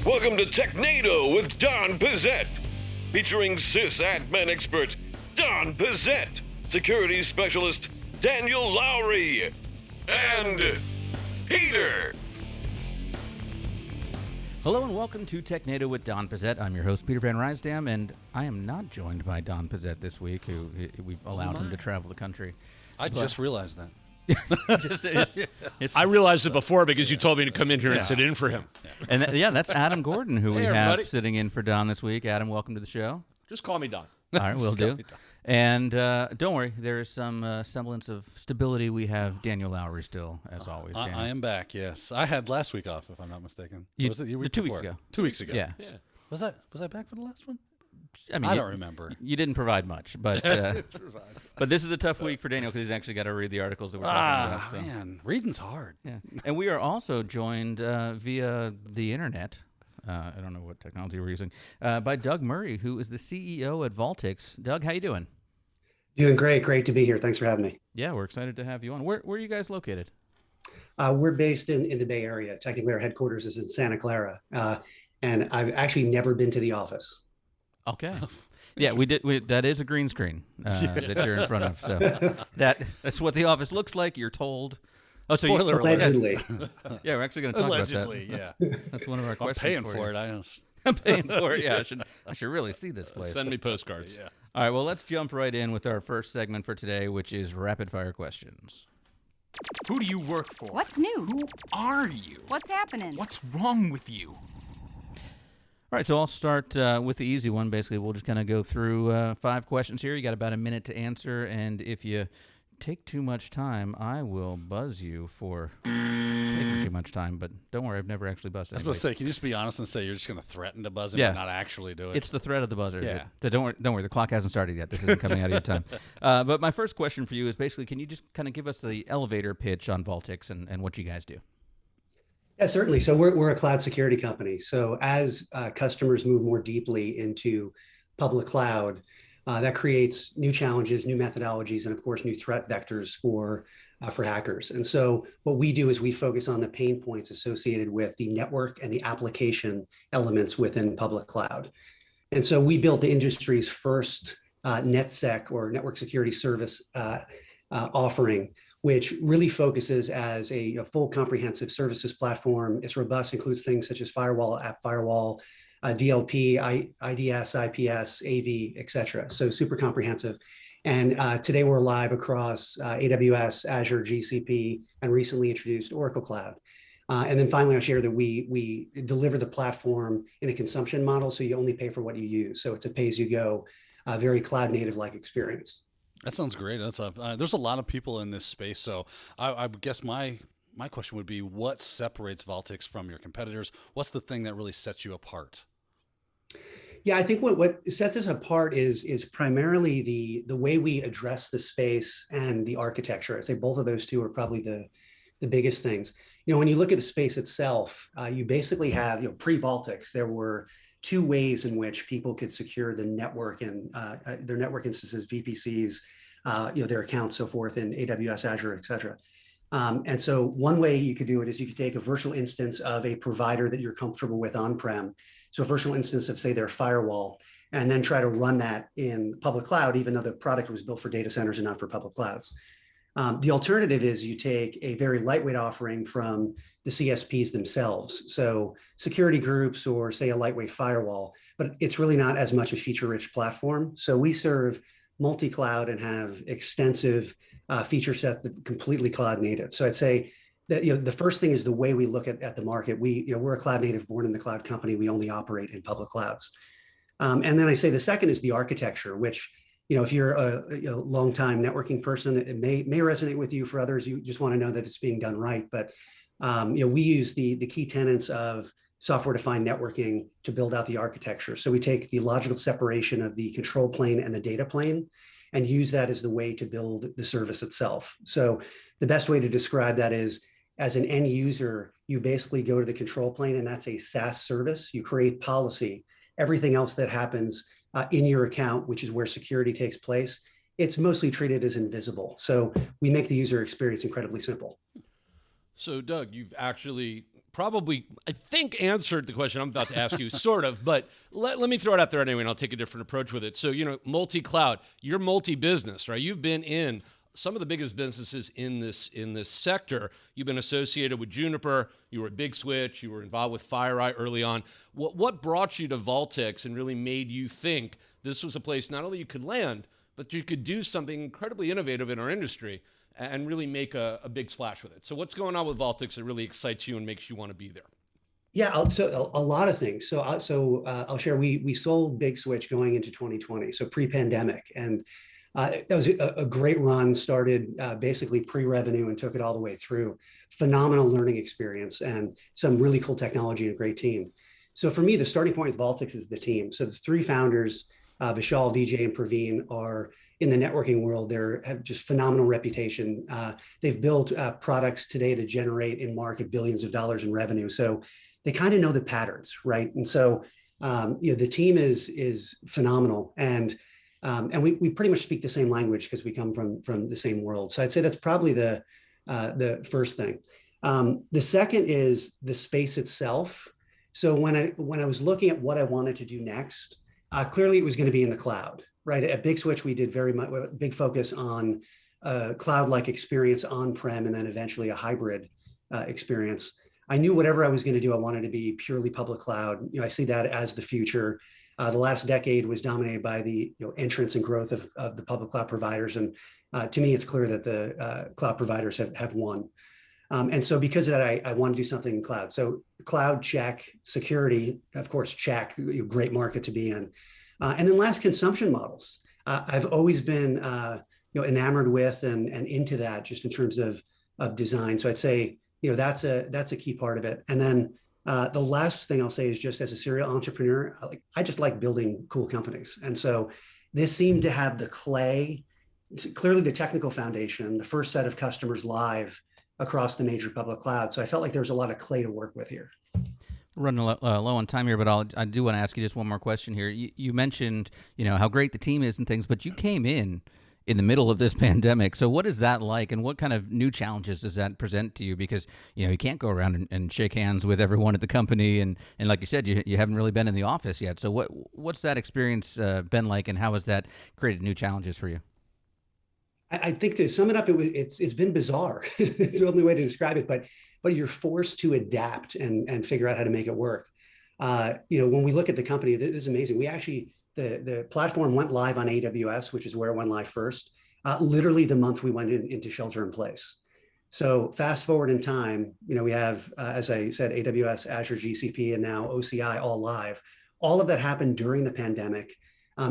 Welcome to Technado with Don Pezet, featuring sysadmin expert Don Pezet, security specialist Daniel Lowry, and Peter. Hello and welcome to Technado with Don Pezet. I'm your host, Peter Van Rysdam, and I am not joined by Don Pezet this week, who we've allowed him to travel the country. Just realized that. I realized it before because you told me to come in here and sit in for him. And that's Adam Gordon, who we everybody. have sitting in for Don this week. Adam, welcome to the show. Just call me Don. All right, we'll do. And don't worry, there is some semblance of stability. We have Daniel Lowry still, as always. I am back, yes. I had last week off, if I'm not mistaken. Was it the week 2 weeks before? ago. 2 weeks ago. Yeah. Was I back for the last one? I mean, I don't remember. You didn't provide much, but but this is a tough week for Daniel because he's actually got to read the articles that we're talking about. So. Man, reading's hard. Yeah, and we are also joined via the internet. I don't know what technology we're using, by Doug Murray, who is the CEO at Valtix. Doug, how you doing? Doing great. Great to be here. Thanks for having me. Yeah, we're excited to have you on. Where are you guys located? We're based in the Bay Area. Technically, our headquarters is in Santa Clara, and I've actually never been to the office. Okay. Yeah, we did. That is a green screen that you're in front of. So that's what the office looks like. You're told. Oh, so Spoiler alert. Allegedly. Yeah, we're actually going to talk Allegedly, about yeah. that. That's one of our I'm questions. paying for it. I'm paying for it. Yeah, I should really see this place. Send me postcards. Yeah. All right, well, let's jump right in with our first segment for today, which is rapid fire questions. Who do you work for? What's new? Who are you? What's happening? What's wrong with you? All right, so I'll start with the easy one. Basically, we'll just kind of go through 5 questions here. You got about a minute to answer, and if you take too much time, I will buzz you for taking too much time. But don't worry, I've never actually buzzed I was anybody. supposed to say, can you just be honest and say you're just going to threaten to buzz him Yeah. and not actually do it? It's the threat of the buzzer. Yeah. Don't worry, the clock hasn't started yet. This isn't coming out of your time. But my first question for you is basically, can you just kind of give us the elevator pitch on Valtix and what you guys do? Yeah, certainly. So we're a cloud security company. So as customers move more deeply into public cloud, that creates new challenges, new methodologies, and of course, new threat vectors for hackers. And so what we do is we focus on the pain points associated with the network and the application elements within public cloud. And so we built the industry's first NetSec or network security service offering, which really focuses as a full comprehensive services platform. It's robust, includes things such as firewall, app firewall, DLP, IDS, IPS, AV, et cetera. So super comprehensive. And today we're live across AWS, Azure, GCP, and recently introduced Oracle Cloud. And then finally, I'll share that we deliver the platform in a consumption model, so you only pay for what you use. So it's a pay-as-you-go, very cloud native-like experience. That sounds great. There's a lot of people in this space, so I guess my question would be, what separates Valtix from your competitors? What's the thing that really sets you apart? Yeah, I think what sets us apart is primarily the way we address the space and the architecture. I'd say both of those two are probably the biggest things. You know, when you look at the space itself, you basically have, pre-Valtix, there were 2 ways in which people could secure the network and their network instances, VPCs, their accounts, so forth in AWS, Azure, et cetera. And so one way you could do it is you could take a virtual instance of a provider that you're comfortable with on-prem. So a virtual instance of, say, their firewall, and then try to run that in public cloud, even though the product was built for data centers and not for public clouds. The alternative is you take a very lightweight offering from the CSPs themselves. So security groups or, say, a lightweight firewall, but it's really not as much a feature-rich platform. So we serve multi-cloud and have extensive feature set that completely cloud native. So I'd say that the first thing is the way we look at the market. We're a cloud native, born in the cloud company. We only operate in public clouds. And then I say the second is the architecture, which if you're a long-time networking person, it may resonate with you. For others, you just want to know that it's being done right. But we use the key tenets of software-defined networking to build out the architecture. So we take the logical separation of the control plane and the data plane and use that as the way to build the service itself. So the best way to describe that is, as an end user, you basically go to the control plane, and that's a SaaS service. You create policy. Everything else that happens in your account, which is where security takes place, it's mostly treated as invisible. So we make the user experience incredibly simple. So, Doug, you've actually probably, I think, answered the question I'm about to ask you, sort of, but let me throw it out there anyway, and I'll take a different approach with it. So, multi-cloud, you're multi-business, right? You've been in some of the biggest businesses in this sector. You've been associated with Juniper, you were at Big Switch, you were involved with FireEye early on. What brought you to Valtix and really made you think this was a place not only you could land, but you could do something incredibly innovative in our industry and really make a big splash with it? So what's going on with Valtix that really excites you and makes you want to be there? Yeah, so a lot of things. So I'll share. We sold Big Switch going into 2020, so pre-pandemic, and that was a great run. Started basically pre-revenue and took it all the way through. Phenomenal learning experience and some really cool technology and a great team. So for me, the starting point with Valtix is the team. So the three founders, Vishal, Vijay, and Praveen, are in the networking world. They have just phenomenal reputation. They've built products today that generate in market billions of dollars in revenue. So they kind of know the patterns, right? And so the team is phenomenal, and we pretty much speak the same language because we come from the same world. So I'd say that's probably the first thing. The second is the space itself. So when I was looking at what I wanted to do next, clearly it was going to be in the cloud. Right. At Big Switch, we did very much big focus on cloud-like experience on-prem and then eventually a hybrid experience. I knew whatever I was going to do, I wanted to be purely public cloud. I see that as the future. The last decade was dominated by the entrance and growth of the public cloud providers. And to me, it's clear that the cloud providers have won. And so because of that, I want to do something in cloud. So cloud, check. Security, of course, check. Great market to be in. And then last, consumption models. I've always been enamored with and into that, just in terms of design. So I'd say that's a key part of it. And then the last thing I'll say is, just as a serial entrepreneur, I just like building cool companies. And so this seemed to have clearly the technical foundation, the first set of customers live across the major public clouds. So I felt like there was a lot of clay to work with here. We're running low on time here, but I do want to ask you just one more question here. You mentioned, how great the team is and things, but you came in the middle of this pandemic. So what is that like, and what kind of new challenges does that present to you? Because, you can't go around and shake hands with everyone at the company. And like you said, you haven't really been in the office yet. So what's that experience been like, and how has that created new challenges for you? I think, to sum it up, it's been bizarre. It's the only way to describe it, but you're forced to adapt and figure out how to make it work. When we look at the company, this is amazing. We actually, the platform went live on AWS, which is where it went live first, literally the month we went into shelter in place. So fast forward in time, we have, as I said, AWS, Azure, GCP, and now OCI all live. All of that happened during the pandemic.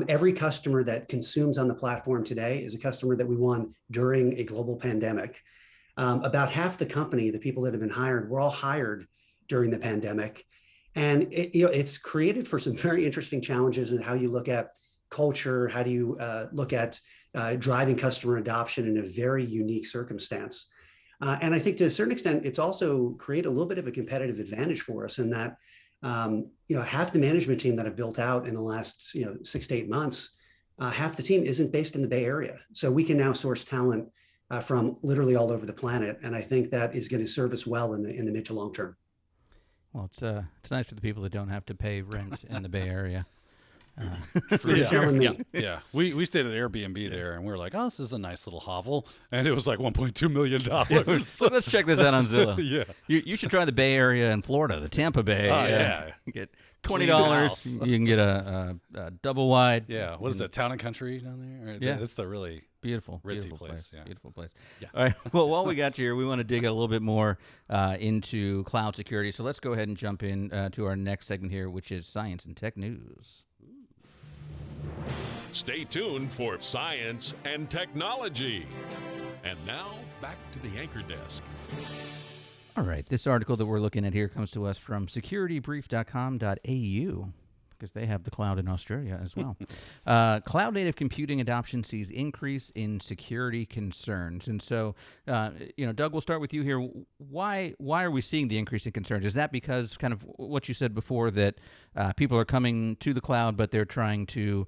Every customer that consumes on the platform today is a customer that we won during a global pandemic. About half the company, the people that have been hired, were all hired during the pandemic. And it's created for some very interesting challenges in how you look at culture, how do you look at driving customer adoption in a very unique circumstance. And I think to a certain extent, it's also created a little bit of a competitive advantage for us in that half the management team that I've built out in the last 6 to 8 months, half the team isn't based in the Bay Area. So we can now source talent from literally all over the planet, and I think that is going to serve us well in the mid to long term. Well, it's nice for the people that don't have to pay rent in the Bay Area. Yeah. We stayed at Airbnb there, and we were like, oh, this is a nice little hovel, and it was like $1.2 million. So let's check this out on Zillow. Yeah. You should try the Bay Area in Florida, the Tampa Bay. Yeah. You get $20. You can get a double wide. Yeah. What is that, Town and Country down there? Yeah. It's the really beautiful place. Yeah. Beautiful place. Yeah. All right. Well, while we got you here, we want to dig a little bit more into cloud security. So let's go ahead and jump in to our next segment here, which is Science and Tech News. Stay tuned for Science and Technology. And now, back to the anchor desk. All right. This article that we're looking at here comes to us from securitybrief.com.au, because they have the cloud in Australia as well. Cloud-native computing adoption sees increase in security concerns. And so, Doug, we'll start with you here. Why are we seeing the increase in concerns? Is that because kind of what you said before, that people are coming to the cloud, but they're trying to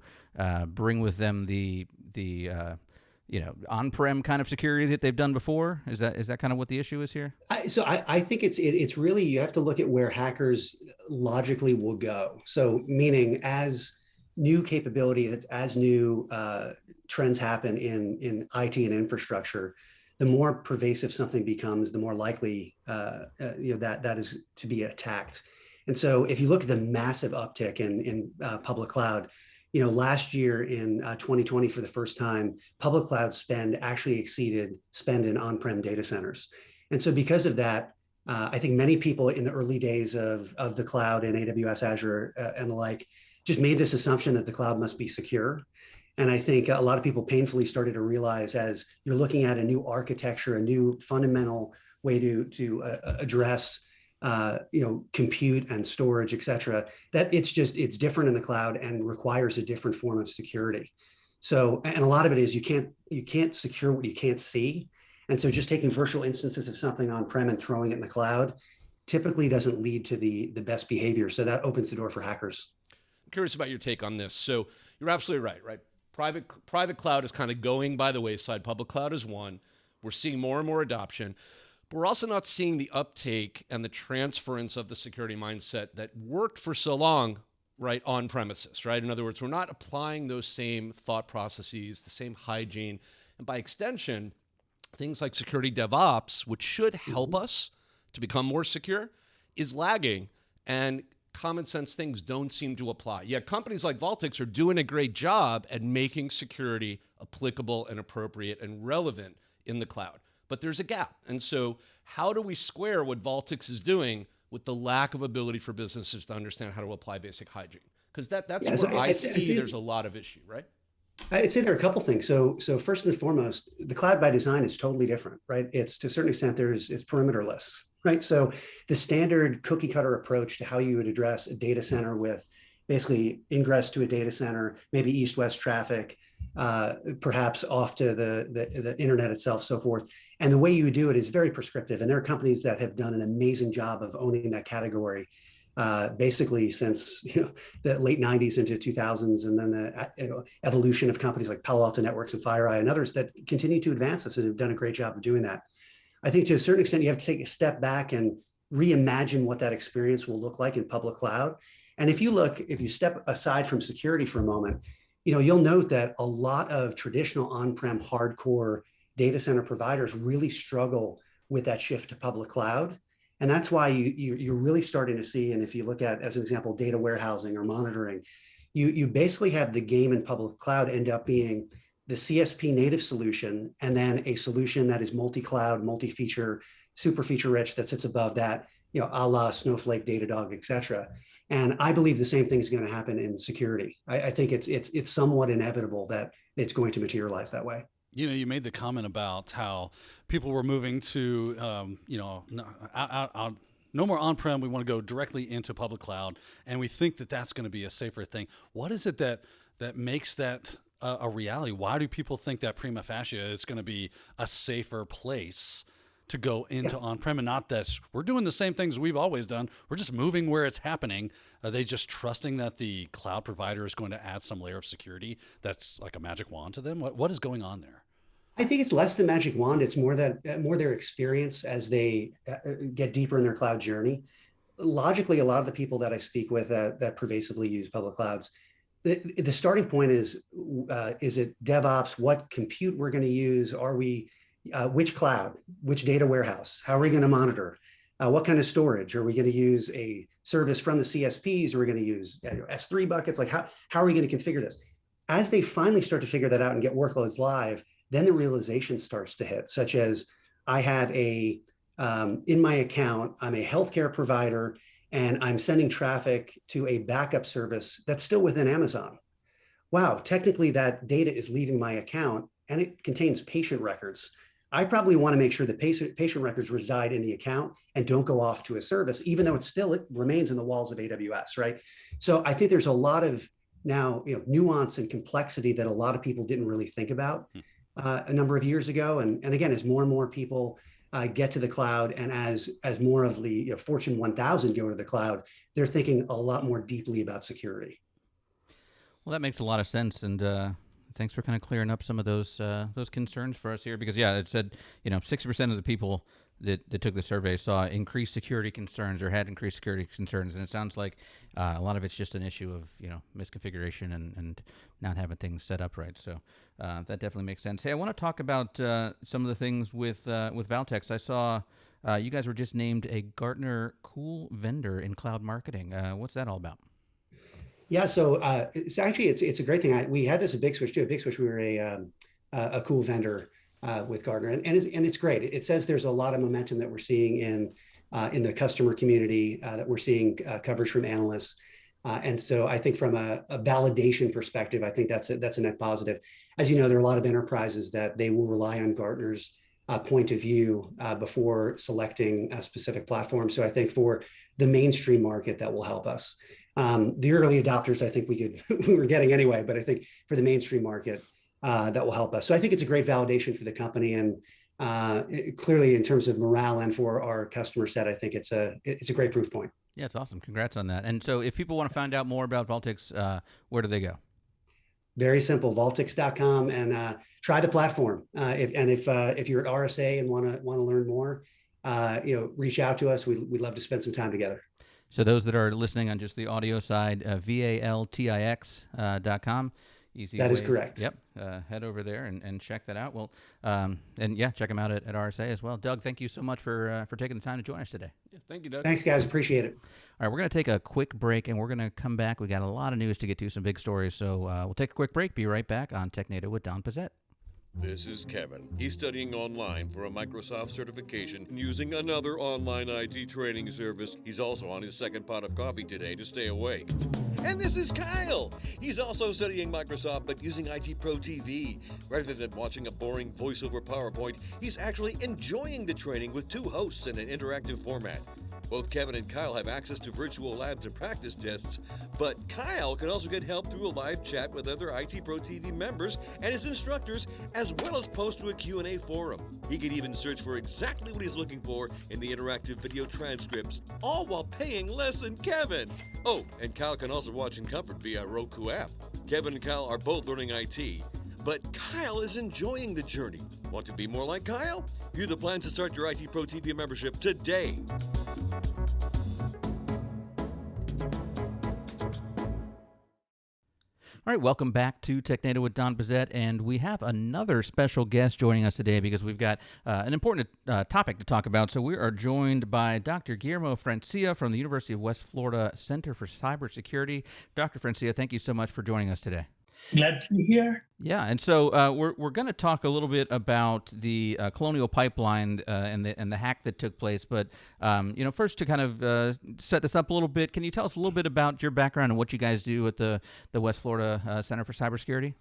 bring with them the on-prem kind of security that they've done before? Is that kind of what the issue is here? I think it's really, you have to look at where hackers logically will go. So meaning as new capability, as new trends happen in IT and infrastructure, the more pervasive something becomes, the more likely that is to be attacked. And so if you look at the massive uptick in public cloud, last year in 2020, for the first time, public cloud spend actually exceeded spend in on-prem data centers. And so because of that, I think many people in the early days of the cloud and AWS, Azure, and the like, just made this assumption that the cloud must be secure. And I think a lot of people painfully started to realize, as you're looking at a new architecture, a new fundamental way to address compute and storage, et cetera, that it's different in the cloud and requires a different form of security. So, and a lot of it is you can't secure what you can't see. And so just taking virtual instances of something on-prem and throwing it in the cloud typically doesn't lead to the best behavior. So that opens the door for hackers. I'm curious about your take on this. So you're absolutely right? Private cloud is kind of going by the wayside. Public cloud is one. We're seeing more and more adoption. But we're also not seeing the uptake and the transference of the security mindset that worked for so long, right, on premises, right? In other words, we're not applying those same thought processes, the same hygiene, and by extension, things like security DevOps, which should help us to become more secure, is lagging, and common sense things don't seem to apply. Yet companies like Valtix are doing a great job at making security applicable and appropriate and relevant in the cloud. But there's a gap. And so how do we square what Valtix is doing with the lack of ability for businesses to understand how to apply basic hygiene? Because that's where I see there's a lot of issue, right? I'd say there are a couple things. So first and foremost, the cloud by design is totally different, right? It's, to a certain extent, it's perimeterless, right? So the standard cookie cutter approach to how you would address a data center with basically ingress to a data center, maybe east-west traffic, perhaps off to the internet itself, so forth. And the way you do it is very prescriptive. And there are companies that have done an amazing job of owning that category, basically since the late 90s into 2000s, and then the evolution of companies like Palo Alto Networks and FireEye and others that continue to advance this and have done a great job of doing that. I think to a certain extent, you have to take a step back and reimagine what that experience will look like in public cloud. And if you step aside from security for a moment, you'll note that a lot of traditional on-prem hardcore data center providers really struggle with that shift to public cloud. And that's why you're really starting to see, and if you look at, as an example, data warehousing or monitoring, you basically have the game in public cloud end up being the CSP native solution, and then a solution that is multi-cloud, multi-feature, super feature rich that sits above that, a la Snowflake, Datadog, et cetera. And I believe the same thing is going to happen in security. I think it's somewhat inevitable that it's going to materialize that way. You made the comment about how people were moving to, no more on-prem. We want to go directly into public cloud, and we think that that's going to be a safer thing. What is it that makes that a reality? Why do people think that prima facie it's going to be a safer place to go into on-prem, and not that we're doing the same things we've always done? We're just moving where it's happening. Are they just trusting that the cloud provider is going to add some layer of security that's like a magic wand to them? What is going on there? I think it's less the magic wand. It's more their experience as they get deeper in their cloud journey. Logically, a lot of the people that I speak with that pervasively use public clouds, the starting point is it DevOps? What compute we're going to use? Are we which cloud, which data warehouse? How are we going to monitor? What kind of storage? Are we going to use a service from the CSPs? Are we going to use S3 buckets? Like how are we going to configure this? As they finally start to figure that out and get workloads live, then the realization starts to hit, such as I have in my account, I'm a healthcare provider, and I'm sending traffic to a backup service that's still within Amazon. Wow, technically that data is leaving my account and it contains patient records. I probably want to make sure the patient records reside in the account and don't go off to a service, even though it remains in the walls of AWS, right? So I think there's a lot of now nuance and complexity that a lot of people didn't really think about a number of years ago. And again, as more and more people get to the cloud, and as more of the Fortune 1000 go to the cloud, they're thinking a lot more deeply about security. Well, that makes a lot of sense. And Thanks for kind of clearing up some of those concerns for us here, because it said 60% of the people that took the survey saw increased security concerns or had increased security concerns, and it sounds like a lot of it's just an issue of misconfiguration and not having things set up right. So that definitely makes sense. Hey, I want to talk about some of the things with Valtix. I saw you guys were just named a Gartner Cool Vendor in Cloud Marketing. What's that all about? Yeah, so it's actually it's a great thing. We had this at Big Switch too. At Big Switch, we were a cool vendor with Gartner, and it's great. It says there's a lot of momentum that we're seeing in the customer community, that we're seeing coverage from analysts, and so I think from a validation perspective, I think that's a net positive. As you know, there are a lot of enterprises that they will rely on Gartner's point of view before selecting a specific platform. So I think for the mainstream market, that will help us. The early adopters, I think we were getting anyway, but I think for the mainstream market, that will help us. So I think it's a great validation for the company, and clearly in terms of morale and for our customer set, I think it's a great proof point. Yeah, it's awesome. Congrats on that. And so if people want to find out more about Valtix, where do they go? Very simple, Valtix.com, and try the platform. If you're at RSA and want to learn more, reach out to us. We'd love to spend some time together. So those that are listening on just the audio side, Valtix.com. Easy. That is correct. Yep. Head over there and check that out. Well, check them out at RSA as well. Doug, thank you so much for taking the time to join us today. Yeah, thank you, Doug. Thanks, guys. Appreciate it. All right, we're going to take a quick break, and we're going to come back. We got a lot of news to get to, some big stories. So we'll take a quick break. Be right back on Technado with Don Pezet. This is Kevin. He's studying online for a Microsoft certification and using another online IT training service. He's also on his second pot of coffee today to stay awake. And this is Kyle. He's also studying Microsoft but using ITProTV. Rather than watching a boring voiceover PowerPoint, he's actually enjoying the training with two hosts in an interactive format. Both Kevin and Kyle have access to virtual labs and practice tests, but Kyle can also get help through a live chat with other ITProTV members and his instructors, as well as post to a Q&A forum. He can even search for exactly what he's looking for in the interactive video transcripts, all while paying less than Kevin. Oh, and Kyle can also watch in comfort via a Roku app. Kevin and Kyle are both learning IT, but Kyle is enjoying the journey. Want to be more like Kyle? View the plans to start your ITProTV membership today. All right, welcome back to Technado with Don Pezet, and we have another special guest joining us today because we've got an important topic to talk about. So we are joined by Dr. Guillermo Francia from the University of West Florida Center for Cybersecurity. Dr. Francia, thank you so much for joining us today. Glad to be here. Yeah, and so we're going to talk a little bit about the Colonial Pipeline and the hack that took place. But first to kind of set this up a little bit, can you tell us a little bit about your background and what you guys do at the West Florida Center for Cybersecurity?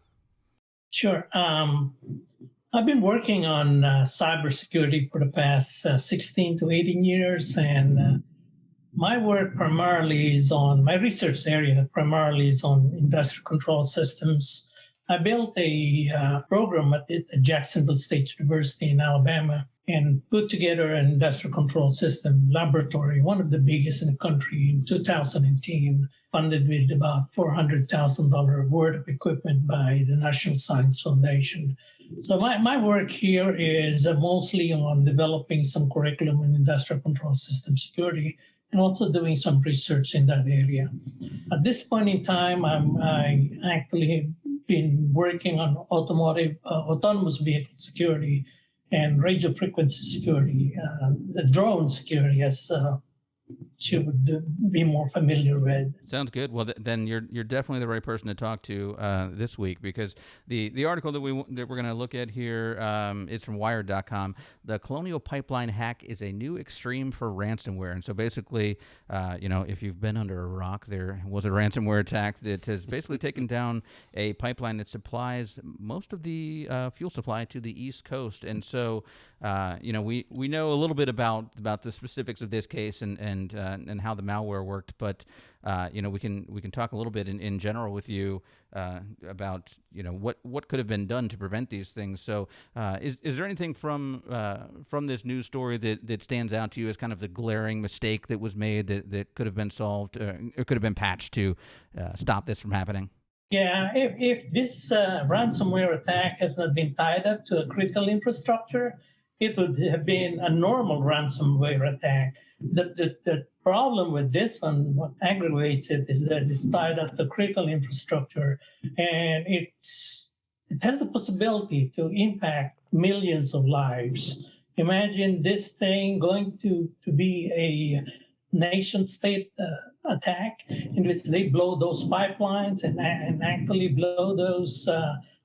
Sure. I've been working on cybersecurity for the past 16 to 18 years, and my work primarily is on, my research area primarily is on industrial control systems. I built a program at Jacksonville State University in Alabama and put together an industrial control system laboratory, one of the biggest in the country in 2010, funded with about $400,000 worth of equipment by the National Science Foundation. So my work here is mostly on developing some curriculum in industrial control system security, and also doing some research in that area. At this point in time, I actually have been working on autonomous vehicle security and radio frequency security, drone security, as you would be more familiar with. Sounds good. Well, then you're definitely the right person to talk to this week, because the article that we're going to look at here is from Wired.com. The Colonial Pipeline hack is a new extreme for ransomware. And so basically, if you've been under a rock, there was a ransomware attack that has basically taken down a pipeline that supplies most of the fuel supply to the East Coast. And so, we know a little bit about the specifics of this case and how the malware worked, but we can talk a little bit in general with you about what could have been done to prevent these things. So, is there anything from this news story that stands out to you as kind of the glaring mistake that was made that could have been solved or could have been patched to stop this from happening? Yeah, if this ransomware attack has not been tied up to a critical infrastructure, it would have been a normal ransomware attack. The problem with this one, what aggravates it, is that it's tied up to critical infrastructure, and it has the possibility to impact millions of lives. Imagine this thing going to be a nation state attack in which they blow those pipelines and actually blow those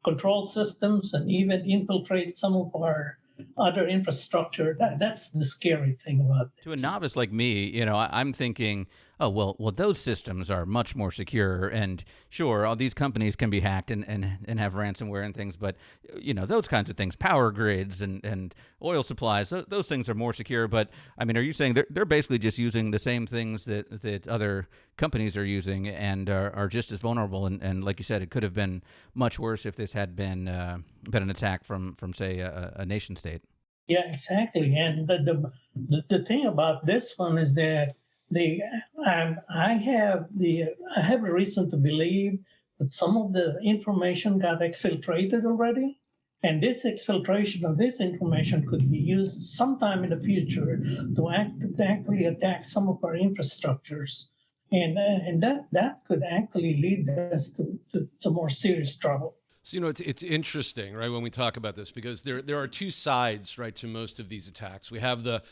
control systems and even infiltrate some of our other infrastructure. That's the scary thing about this. To a novice like me, I'm thinking, oh, well, those systems are much more secure, and sure, all these companies can be hacked and have ransomware and things, but those kinds of things, power grids and oil supplies, those things are more secure. But I mean, are you saying they're basically just using the same things that other companies are using and are just as vulnerable? And like you said, it could have been much worse if this had been an attack from say a nation state. Yeah, exactly. And the thing about this one is that I have a reason to believe that some of the information got exfiltrated already, and this exfiltration of this information could be used sometime in the future to actually attack some of our infrastructures, and that could actually lead us to more serious trouble. So, it's interesting, right, when we talk about this, because there are two sides, right, to most of these attacks. We have the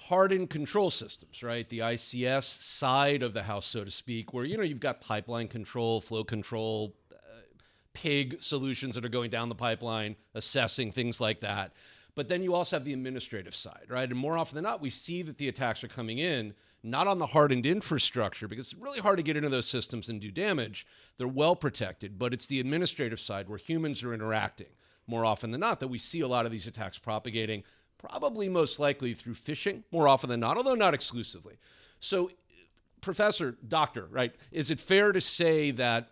hardened control systems, right, the ICS side of the house, so to speak, where, you've got pipeline control, flow control, pig solutions that are going down the pipeline, assessing things like that. But then you also have the administrative side, right? And more often than not, we see that the attacks are coming in not on the hardened infrastructure, because it's really hard to get into those systems and do damage. They're well protected, but it's the administrative side where humans are interacting more often than not that we see a lot of these attacks propagating, probably most likely through phishing more often than not, although not exclusively. So, Doctor, right, is it fair to say that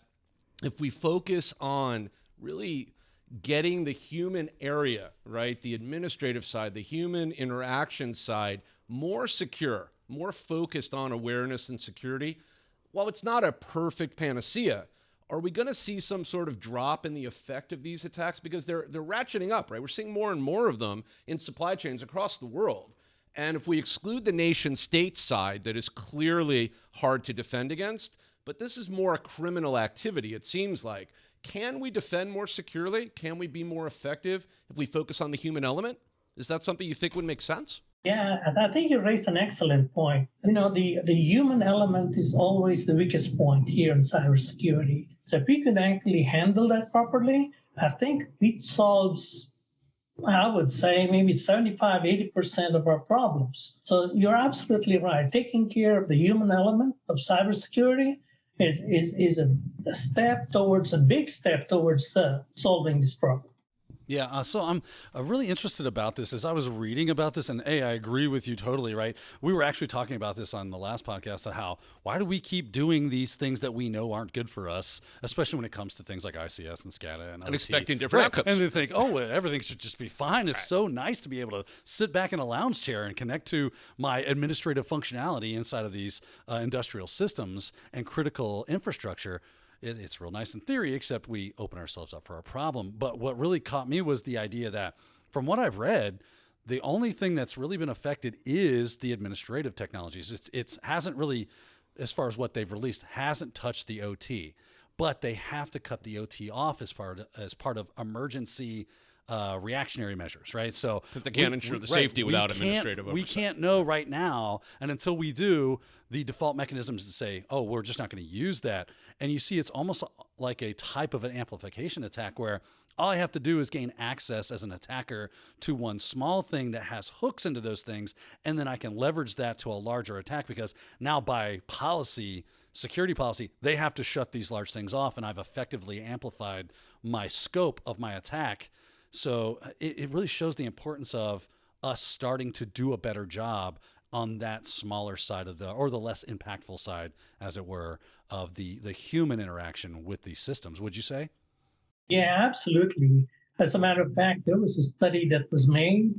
if we focus on really getting the human area, right, the administrative side, the human interaction side, more secure, more focused on awareness and security, while it's not a perfect panacea, are we going to see some sort of drop in the effect of these attacks? Because they're ratcheting up, right? We're seeing more and more of them in supply chains across the world. And if we exclude the nation state side that is clearly hard to defend against, but this is more a criminal activity, it seems like, can we defend more securely? Can we be more effective if we focus on the human element? Is that something you think would make sense? Yeah, I think you raised an excellent point. The human element is always the weakest point here in cybersecurity. So if we could actually handle that properly, I think it solves, I would say, maybe 75, 80% of our problems. So you're absolutely right. Taking care of the human element of cybersecurity is a step towards, a big step towards solving this problem. Yeah, so I'm really interested about this. As I was reading about this, and I agree with you totally, right? We were actually talking about this on the last podcast, of why do we keep doing these things that we know aren't good for us, especially when it comes to things like ICS and SCADA and OT. Expecting different outcomes. And they think, everything should just be fine. It's so nice to be able to sit back in a lounge chair and connect to my administrative functionality inside of these industrial systems and critical infrastructure. It's real nice in theory, except we open ourselves up for a problem. But what really caught me was the idea that, from what I've read, the only thing that's really been affected is the administrative technologies. It hasn't really, as far as what they've released, hasn't touched the OT. But they have to cut the OT off as part of emergency reactionary measures, right? So because they can't ensure the safety without administrative oversight. We can't know right now, and until we do, the default mechanism is to say, we're just not going to use that. And you see, it's almost like a type of an amplification attack where all I have to do is gain access as an attacker to one small thing that has hooks into those things, and then I can leverage that to a larger attack, because now by policy, security policy, they have to shut these large things off, and I've effectively amplified my scope of my attack. So it really shows the importance of us starting to do a better job on that smaller side of the less impactful side, as it were, of the human interaction with these systems. Would you say? Yeah, absolutely. As a matter of fact, there was a study that was made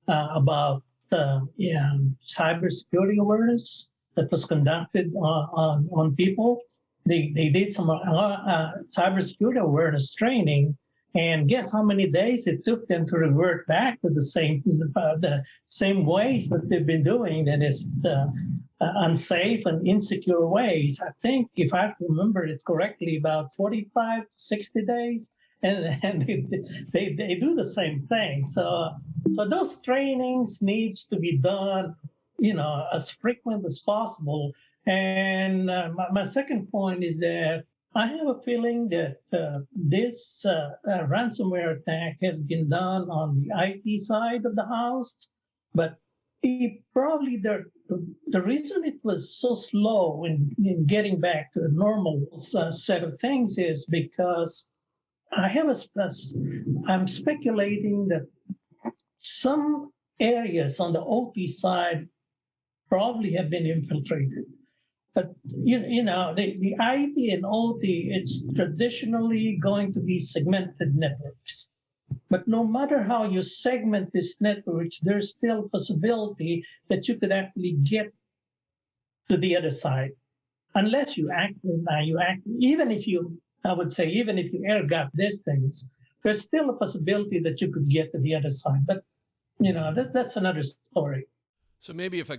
about cybersecurity awareness that was conducted on people. they did some cybersecurity awareness training, and guess how many days it took them to revert back to the same ways that they've been doing, that is unsafe and insecure ways. I think, if I remember it correctly, about 45 to 60 days, and they do the same thing. So those trainings needs to be done, as frequent as possible. And my second point is that I have a feeling that this ransomware attack has been done on the IT side of the house, but probably the reason it was so slow in getting back to a normal set of things is because I'm speculating that some areas on the OT side probably have been infiltrated. But the IT and OT, it's traditionally going to be segmented networks. But no matter how you segment these networks, there's still a possibility that you could actually get to the other side, unless even if you air gap these things, there's still a possibility that you could get to the other side. But that's another story. So maybe if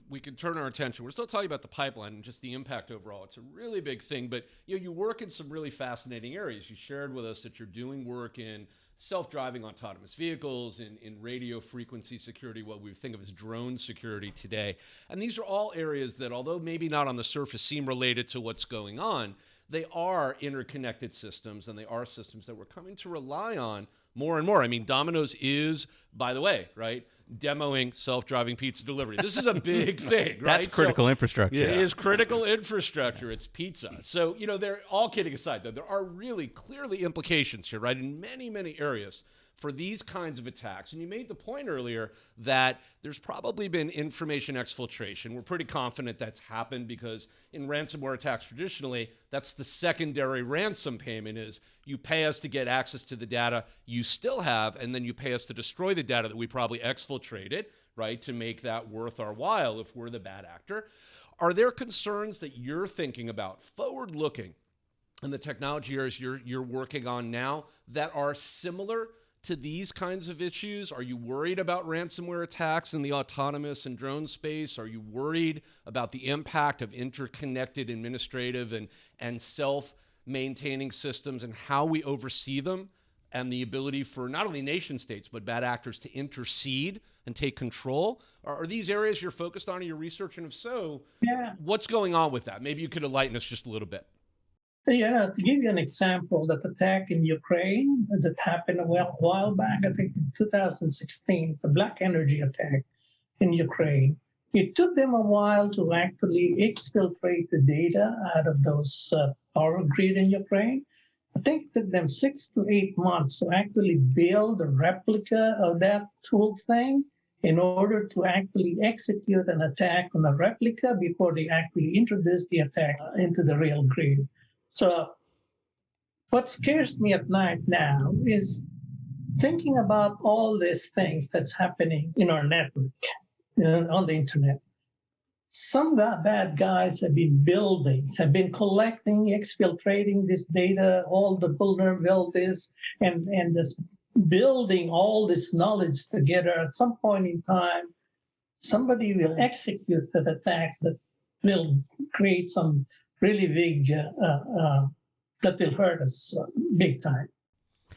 we could turn our attention. We're still talking about the pipeline and just the impact overall. It's a really big thing, but you work in some really fascinating areas. You shared with us that you're doing work in self-driving autonomous vehicles, in radio frequency security, what we think of as drone security today. And these are all areas that, although maybe not on the surface seem related to what's going on, they are interconnected systems, and they are systems that we're coming to rely on more and more. I mean, Domino's is, by the way, right, demoing self-driving pizza delivery. This is a big thing, right? That's critical infrastructure. It is critical infrastructure. It's pizza. So, they're all kidding aside, though. There are really clearly implications here, right, in many, many areas for these kinds of attacks. And you made the point earlier that there's probably been information exfiltration. We're pretty confident that's happened because in ransomware attacks traditionally, that's the secondary ransom payment is you pay us to get access to the data you still have, and then you pay us to destroy the data that we probably exfiltrated, right, to make that worth our while if we're the bad actor. Are there concerns that you're thinking about forward-looking in the technology areas you're working on now that are similar to these kinds of issues? Are you worried about ransomware attacks in the autonomous and drone space? Are you worried about the impact of interconnected administrative and self-maintaining systems and how we oversee them, and the ability for not only nation states but bad actors to intercede and take control? Are these areas you're focused on in your research? And if so, what's going on with that? Maybe you could enlighten us just a little bit. To give you an example, that attack in Ukraine that happened a while back, I think in 2016, it's a black energy attack in Ukraine. It took them a while to actually exfiltrate the data out of those power grid in Ukraine. I think it took them 6 to 8 months to actually build a replica of that whole thing in order to actually execute an attack on a replica before they actually introduced the attack into the real grid. So what scares me at night now is thinking about all these things that's happening in our network, on the internet. Some bad guys have been collecting, exfiltrating this data, all the vulnerabilities, and just building all this knowledge together. At some point in time, somebody will execute that attack that will create some really big, that will hurt us big time.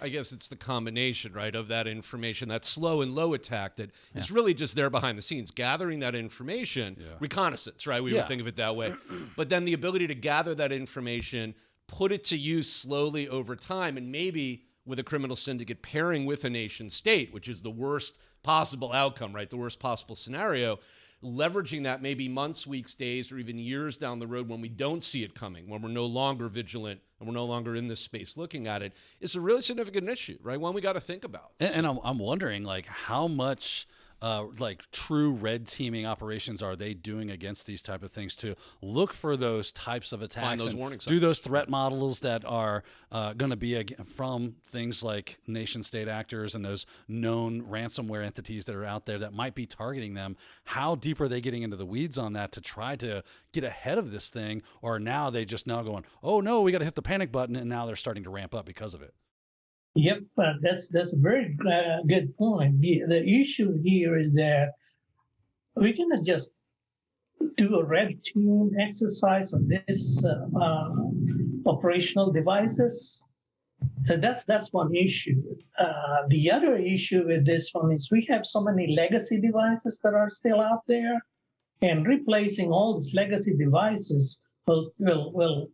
I guess it's the combination, right, of that information, that slow and low attack that is really just there behind the scenes, gathering that information, reconnaissance, right? We would think of it that way. But then the ability to gather that information, put it to use slowly over time, and maybe with a criminal syndicate pairing with a nation state, which is the worst possible outcome, right? The worst possible scenario. Leveraging that maybe months, weeks, days, or even years down the road when we don't see it coming, when we're no longer vigilant and we're no longer in this space looking at it, is a really significant issue, right? One we got to think about. And I'm wondering, like, how much like true red teaming operations are they doing against these type of things to look for those types of attacks? Find those and warning do signs. those threat models that are going to be from things like nation state actors and those known ransomware entities that are out there that might be targeting them. How deep are they getting into the weeds on that to try to get ahead of this thing? Or now they just now going, oh no, we got to hit the panic button, and now they're starting to ramp up because of it. Yep, that's a very good point. The issue here is that we cannot just do a red team exercise on this operational devices. So that's one issue. The other issue with this one is we have so many legacy devices that are still out there, and replacing all these legacy devices will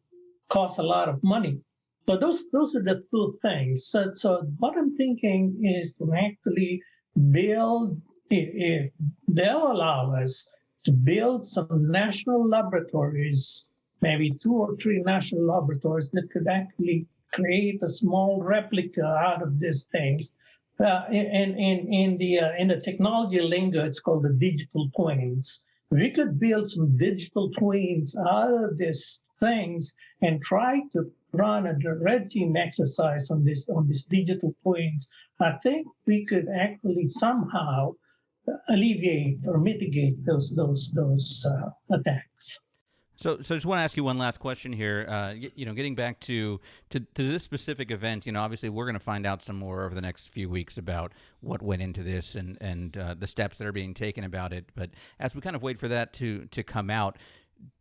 cost a lot of money. So those are the two things. So what I'm thinking is to actually build, if they'll allow us to build some national laboratories, maybe 2 or 3 national laboratories that could actually create a small replica out of these things. In the technology lingo, it's called the digital twins. We could build some digital twins out of these things and try to run a red team exercise on these digital twins. I think we could actually somehow alleviate or mitigate those attacks. So just want to ask you one last question here. Getting back to this specific event, obviously we're going to find out some more over the next few weeks about what went into this and the steps that are being taken about it. But as we kind of wait for that to come out,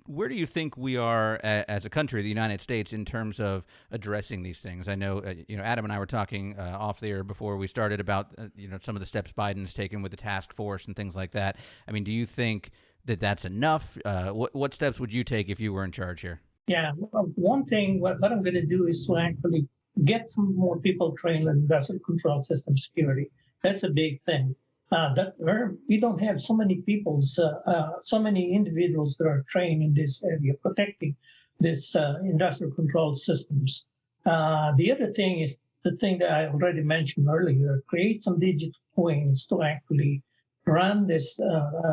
where do you think we are as a country, the United States, in terms of addressing these things? I know, Adam and I were talking off the air before we started about, some of the steps Biden's taken with the task force and things like that. I mean, do you think that that's enough? What steps would you take if you were in charge here? Yeah, one thing, what I'm going to do is to actually get some more people trained in vessel control system security. That's a big thing. We don't have so many people, so many individuals that are trained in this area, protecting this industrial control systems. The other thing is the thing that I already mentioned earlier, create some digital twins to actually run this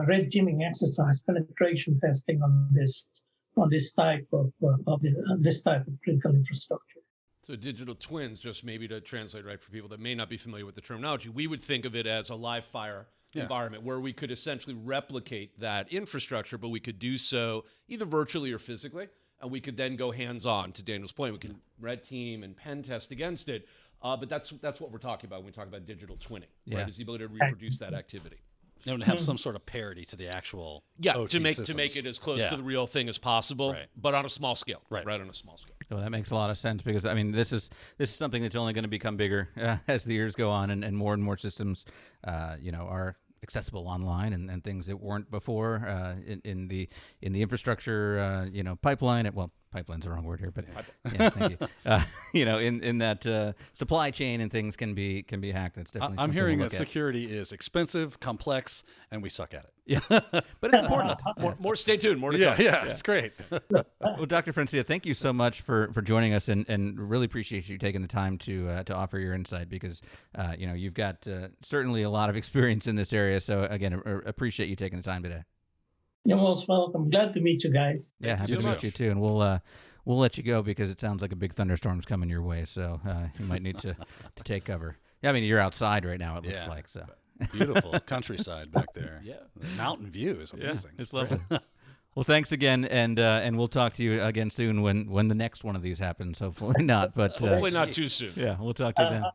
red teaming exercise, penetration testing on this type of critical infrastructure. So digital twins, just maybe to translate right for people that may not be familiar with the terminology, we would think of it as a live fire environment where we could essentially replicate that infrastructure, but we could do so either virtually or physically, and we could then go hands-on. To Daniel's point, we can red team and pen test against it, but that's what we're talking about when we talk about digital twinning, right? Is the ability to reproduce that activity. And have some sort of parity to the actual OT to make it as close to the real thing as possible, but on a small scale, right on a small scale. Well, that makes a lot of sense because this is something that's only going to become bigger as the years go on, and more systems, are accessible online and things that weren't before in the infrastructure, pipeline. Pipeline's the wrong word here, but thank you. In that supply chain and things can be hacked. That's definitely. I'm hearing that security is expensive, complex, and we suck at it. Yeah, but it's important. More stay tuned. More to come. Yeah, it's great. Well, Dr. Francia, thank you so much for joining us, and really appreciate you taking the time to offer your insight because you've got certainly a lot of experience in this area. So again, appreciate you taking the time today. You're most welcome. Glad to meet you guys. Yeah, happy to meet you too. And we'll let you go because it sounds like a big thunderstorm's coming your way. So you might need to take cover. Yeah, I mean, you're outside right now, it looks like. So beautiful countryside back there. Yeah. The mountain view is amazing. Yeah, it's lovely. Well, thanks again, and we'll talk to you again soon when the next one of these happens. Hopefully not, but hopefully not too soon. Yeah, we'll talk to you then. All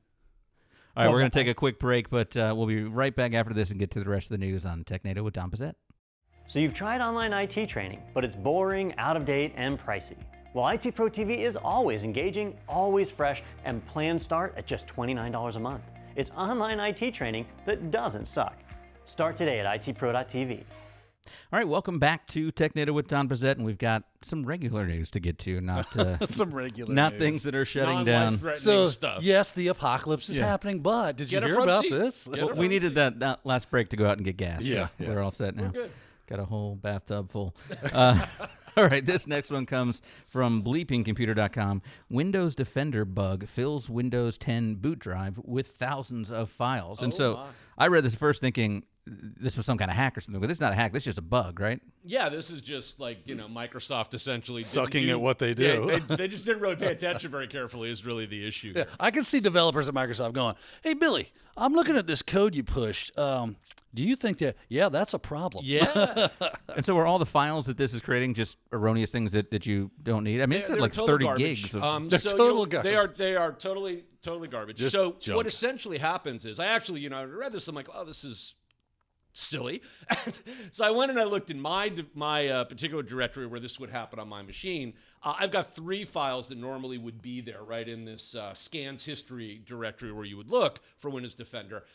right, we're going to take a quick break, but we'll be right back after this and get to the rest of the news on Technado with Don Pezet. So you've tried online IT training, but it's boring, out of date, and pricey. Well, ITProTV is always engaging, always fresh, and plans start at just $29 a month. It's online IT training that doesn't suck. Start today at ITPro.tv. All right, welcome back to Technado with Don Pezet, and we've got some regular news to get to, not some regular not news. Things that are shutting down. So stuff. Yes, the apocalypse is happening, but did you hear about this? Well, we needed that last break to go out and get gas. Yeah, so we're all set now. We're good. Got a whole bathtub full. All right, this next one comes from bleepingcomputer.com. Windows Defender bug fills Windows 10 boot drive with thousands of files. And I read this first thinking this was some kind of hack or something, but this is not a hack. This is just a bug, right? Yeah, this is just like, Microsoft essentially sucking at what they do. Yeah, they just didn't really pay attention very carefully is really the issue. Yeah, I can see developers at Microsoft going, hey, Billy, I'm looking at this code you pushed. Do you think that, that's a problem? Yeah. And so are all the files that this is creating just erroneous things that you don't need? I mean, it's like 30 garbage. gigs. Of They're total garbage. They are totally garbage. Just so junk. what essentially happens is I actually, I read this, I'm like, oh, this is silly. So I went and I looked in my particular directory where this would happen on my machine. I've got 3 files that normally would be there, right, in this scans history directory where you would look for Windows Defender.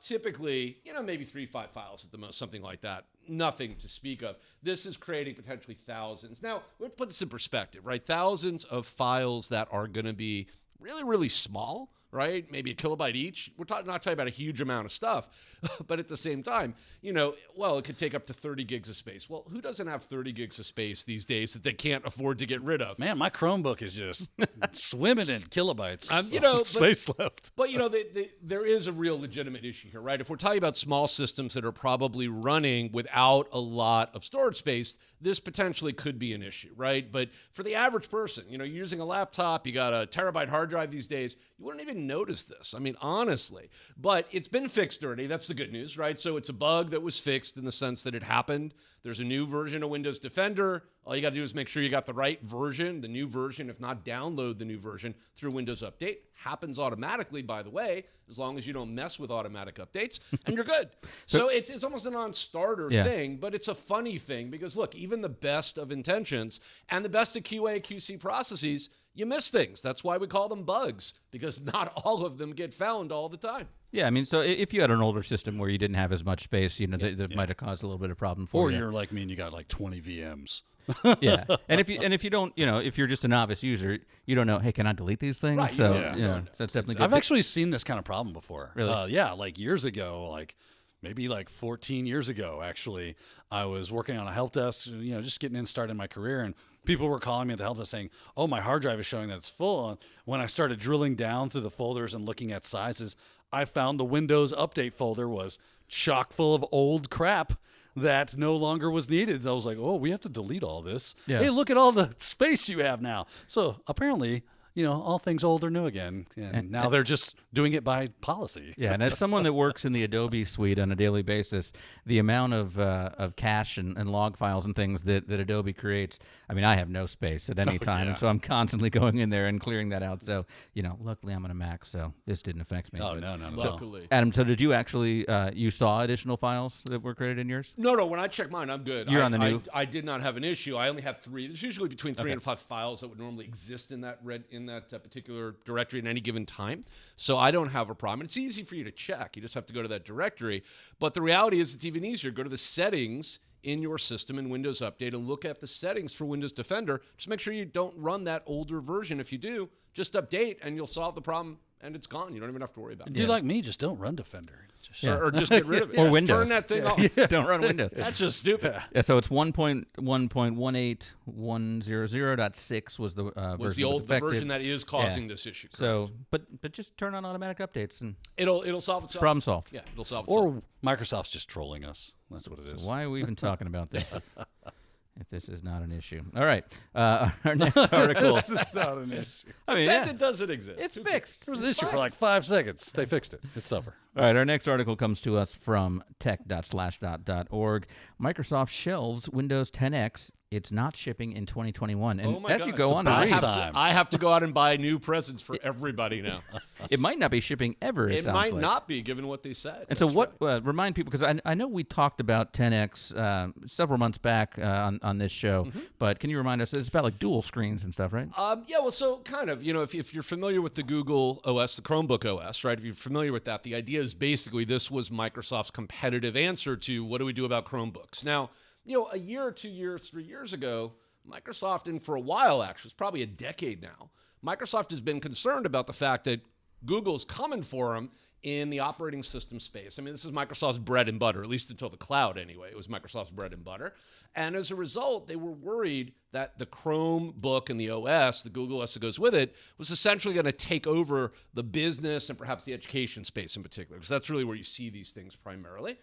Typically, maybe 3-5 files at the most, something like that. Nothing to speak of. This is creating potentially thousands. Now, we'll put this in perspective, right? Thousands of files that are going to be really, really small, right? Maybe a kilobyte each. We're not talking about a huge amount of stuff, but at the same time, it could take up to 30 gigs of space. Well, who doesn't have 30 gigs of space these days that they can't afford to get rid of? Man, my Chromebook is just swimming in kilobytes. Space left. But there is a real legitimate issue here, right? If we're talking about small systems that are probably running without a lot of storage space, this potentially could be an issue, right? But for the average person, you're using a laptop, you got a terabyte hard drive these days, you wouldn't even notice this. I mean, honestly. But it's been fixed already. That's the good news, right? So it's a bug that was fixed in the sense that it happened. There's a new version of Windows Defender. All you got to do is make sure you got the right version, the new version. If not, download the new version through Windows Update. Happens automatically, by the way, as long as you don't mess with automatic updates, and you're good. So it's almost a non-starter thing, but it's a funny thing because, look, even the best of intentions and the best of QA, QC processes, you miss things. That's why we call them bugs, because not all of them get found all the time. Yeah, I mean, so if you had an older system where you didn't have as much space, that might have caused a little bit of problem for you. Or you're like me and you got like 20 VMs. Yeah, and if you don't, if you're just a novice user, you don't know, hey, can I delete these things? Right, so no. that's definitely good. I've actually seen this kind of problem before. Really? Like years ago, maybe 14 years ago, actually, I was working on a help desk, just getting in, starting my career, and people were calling me at the help desk saying, oh, my hard drive is showing that it's full. And when I started drilling down through the folders and looking at sizes, I found the Windows Update folder was chock full of old crap that no longer was needed. So I was like, oh, we have to delete all this. Yeah. Hey, look at all the space you have now. So apparently, all things old are new again. And now they're just doing it by policy. Yeah, and as someone that works in the Adobe suite on a daily basis, the amount of cache and log files and things that Adobe creates, I mean, I have no space at any time, and so I'm constantly going in there and clearing that out. So, luckily I'm on a Mac, so this didn't affect me. Oh, no. Luckily. Adam, so did you actually, you saw additional files that were created in yours? No, when I check mine, I'm good. You're on the new? I did not have an issue. I only have 3. There's usually between 3 and 5 files that would normally exist in that particular directory at any given time. So I don't have a problem. And it's easy for you to check. You just have to go to that directory. But the reality is it's even easier. Go to the settings in your system in Windows Update and look at the settings for Windows Defender. Just make sure you don't run that older version. If you do, just update and you'll solve the problem and it's gone. You don't even have to worry about it. Do like me, just don't run Defender. Or just get rid of it. Or Windows. Turn that thing off. Don't run Windows. That's just stupid. Yeah, so it's 1.18100.6 was the version Was the that old affected. version that is causing this issue. Correct. So, but just turn on automatic updates and it'll solve itself. problem solved. Yeah, it'll solve itself. Or Microsoft's just trolling us. That's what it is. Why are we even talking about this if this is not an issue? All right. Our next article. This is not an issue. I mean, It doesn't exist. it's fixed. There was an issue for like 5 seconds. They fixed it. It's over. All right, our next article comes to us from tech.slashdot.org. Microsoft shelves Windows 10X. It's not shipping in 2021. And my as God, you go it's on, about to read, time. I have to go out and buy new presents for everybody now. it might not be shipping ever. It It sounds might like. not be, given what they said. And so, That's what right. remind people, because I know we talked about 10X several months back on this show, but can you remind us? It's about like dual screens and stuff, right? Yeah, well, so kind of, if you're familiar with the Google OS, the Chromebook OS, right? If you're familiar with that, the idea is basically this was Microsoft's competitive answer to what do we do about Chromebooks. Now, a year or 2 years, 3 years ago, Microsoft, and for a while actually, it's probably a decade now, Microsoft has been concerned about the fact that Google's coming for them in the operating system space. I mean, this is Microsoft's bread and butter, at least until the cloud anyway. It was Microsoft's bread and butter. And as a result, they were worried that the Chromebook and the OS, the Google OS that goes with it, was essentially going to take over the business and perhaps the education space in particular, because that's really where you see these things primarily.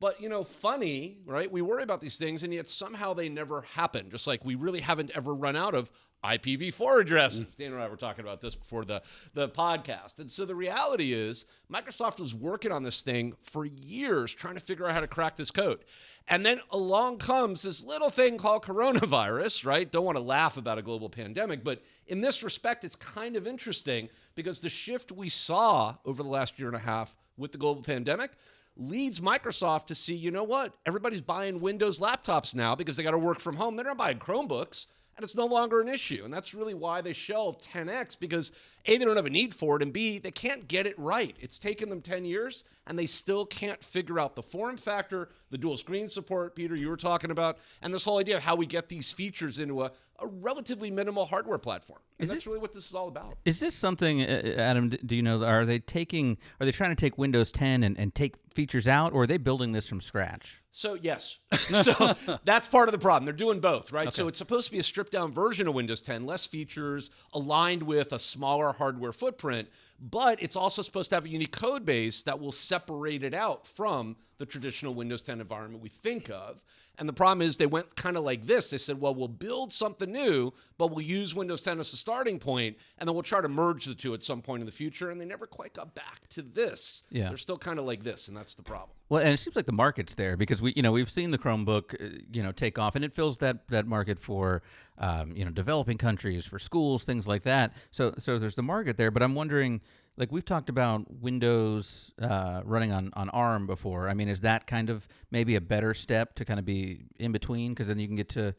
But, funny, right? We worry about these things, and yet somehow they never happen, just like we really haven't ever run out of IPv4 addresses. Dan and I were talking about this before the podcast. And so the reality is Microsoft was working on this thing for years, trying to figure out how to crack this code. And then along comes this little thing called coronavirus, right? Don't want to laugh about a global pandemic, but in this respect, it's kind of interesting because the shift we saw over the last year and a half with the global pandemic leads Microsoft to see, you know what? Everybody's buying Windows laptops now because they got to work from home. They're not buying Chromebooks. And it's no longer an issue. And that's really why they shelved 10X, because A, they don't have a need for it, and B, they can't get it right. It's taken them 10 years, and they still can't figure out the form factor, the dual screen support, Peter, you were talking about, and this whole idea of how we get these features into a relatively minimal hardware platform. And that's really what this is all about. Is this something, Adam, do you know, are they trying to take Windows 10 and take features out, or are they building this from scratch? So, yes. So that's part of the problem. They're doing both, right? Okay. So it's supposed to be a stripped-down version of Windows 10, less features, aligned with a smaller hardware footprint, but it's also supposed to have a unique code base that will separate it out from the traditional Windows 10 environment we think of. And the problem is they went kind of like this. They said, well, we'll build something new, but we'll use Windows 10 as a starting point, and then we'll try to merge the two at some point in the future. And they never quite got back to this. Yeah. They're still kind of like this, and that's the problem. Well, and it seems like the market's there because we've seen the Chromebook, take off, and it fills that market for, developing countries, for schools, things like that. So there's the market there, but I'm wondering, like we've talked about Windows running on ARM before. I mean, is that kind of maybe a better step to kind of be in between? Because then you can get to,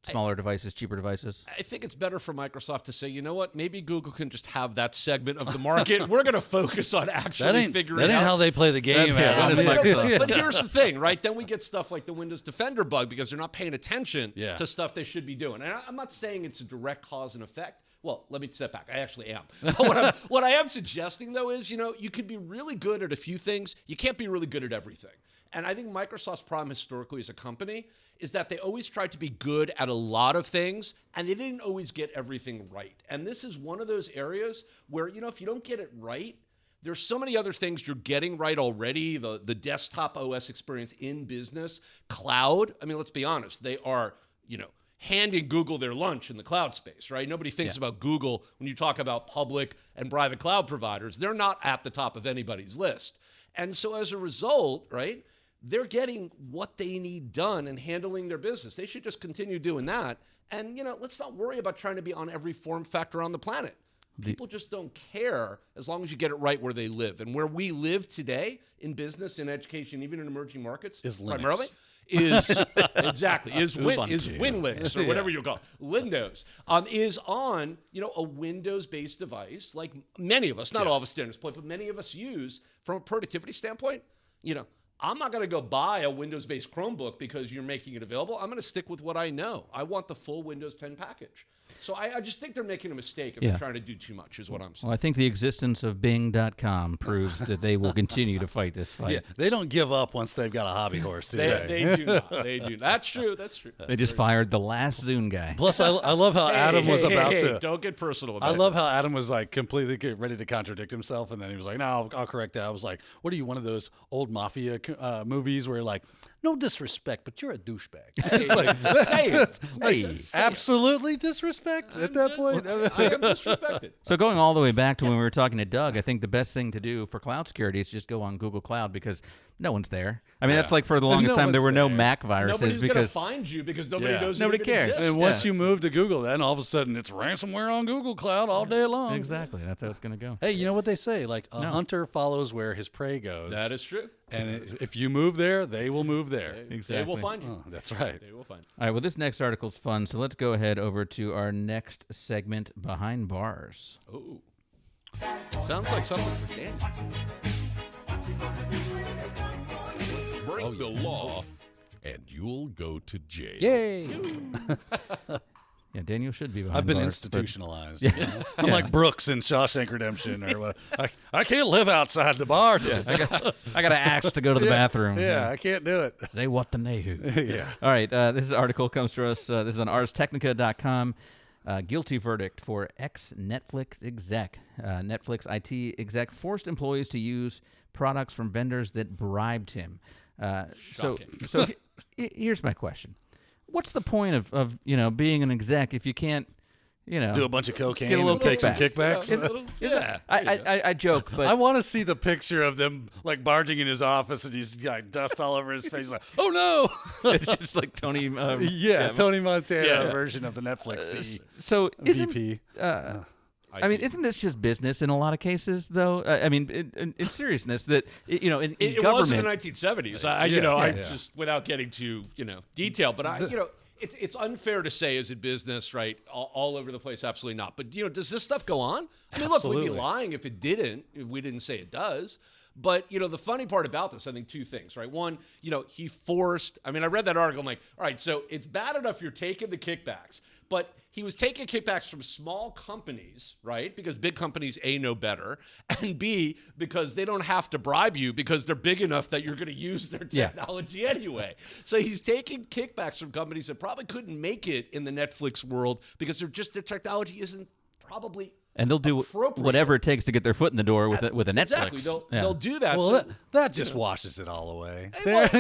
smaller devices, cheaper devices. I think it's better for Microsoft to say, you know what, maybe Google can just have that segment of the market. We're going to focus on actually figuring out. That ain't how they play the game. But here's the thing, right? Then we get stuff like the Windows Defender bug because they're not paying attention to stuff they should be doing. And I'm not saying it's a direct cause and effect. Well, let me step back. I actually am. What I am suggesting, though, is, you could be really good at a few things. You can't be really good at everything. And I think Microsoft's problem historically as a company is that they always tried to be good at a lot of things, and they didn't always get everything right. And this is one of those areas where, if you don't get it right, there's so many other things you're getting right already. The desktop OS experience in business, cloud. I mean, let's be honest. They are, handing Google their lunch in the cloud space, right? Nobody thinks about Google when you talk about public and private cloud providers. They're not at the top of anybody's list. And so as a result, right, they're getting what they need done and handling their business. They should just continue doing that. And, let's not worry about trying to be on every form factor on the planet. People just don't care as long as you get it right where they live. And where we live today in business, in education, even in emerging markets, is primarily, is Winlinux or whatever you call it. Windows is on, a Windows-based device like many of us, not all of us to this point, but many of us use from a productivity standpoint. I'm not going to go buy a Windows-based Chromebook because you're making it available. I'm going to stick with what I know. I want the full Windows 10 package. So I just think they're making a mistake if they're trying to do too much is what I'm saying. Well, I think the existence of Bing.com proves that they will continue to fight this fight. Yeah, they don't give up once they've got a hobby horse, do they? They do not. They do. That's true. That's true. They just fired the last Zune guy. Plus, I love how Adam was about to. Don't get personal about it. I love how Adam was like completely ready to contradict himself, and then he was like, "No, I'll correct that." I was like, "What are you, one of those old mafia movies where like, no disrespect, but you're a douchebag?" It's like, say it. Absolutely disrespect at that point. I am disrespected. So going all the way back to when we were talking to Doug, I think the best thing to do for cloud security is just go on Google Cloud because no one's there. I mean, that's like for the longest time there were no Mac viruses. Nobody's because going to find you because nobody knows nobody cares. Exists. And once you move to Google, then all of a sudden it's ransomware on Google Cloud all day long. Exactly. That's how it's going to go. Hey, you know what they say? Like a hunter follows where his prey goes. That is true. And if you move there, they will move there. Exactly. They will find you. Oh, that's right. They will find you. All right, well, this next article's fun, so let's go ahead over to our next segment, Behind Bars. Oh. Sounds like something for Dan. Break the law, and you'll go to jail. Yay! Yeah, Daniel should be behind I've been bars, institutionalized. but- you know? I'm like Brooks in Shawshank Redemption, or what? I can't live outside the bars. I got to ask to go to the bathroom. Yeah, I can't do it. Say what the nehu. Yeah. All right, this article comes to us. This is on arstechnica.com. Guilty verdict for ex-Netflix exec. Netflix IT exec forced employees to use products from vendors that bribed him. So here's my question. What's the point of being an exec if you can't, Do a bunch of cocaine get a little and take some kickback. kickbacks. I joke, but I want to see the picture of them like barging in his office and he's got dust all over his face. Like, oh no! it's just like Tony. Tony Montana version of the Netflix So VP. I mean, isn't this just business in a lot of cases, though? I mean, in seriousness, that in It government, was in the 1970s. I just without getting too detail, but it's unfair to say is it business, right? All over the place, absolutely not. But does this stuff go on? I mean, look, we'd be lying if it didn't, if we didn't say it does. But, the funny part about this, I think two things, right? One, he forced, I read that article, I'm like, all right, so it's bad enough you're taking the kickbacks, but he was taking kickbacks from small companies, right? Because big companies, A, know better, and B, because they don't have to bribe you because they're big enough that you're going to use their technology anyway. So he's taking kickbacks from companies that probably couldn't make it in the Netflix world because their technology isn't probably and they'll do whatever it takes to get their foot in the door with a Netflix. Exactly, they'll do that. Well, that just washes it all away.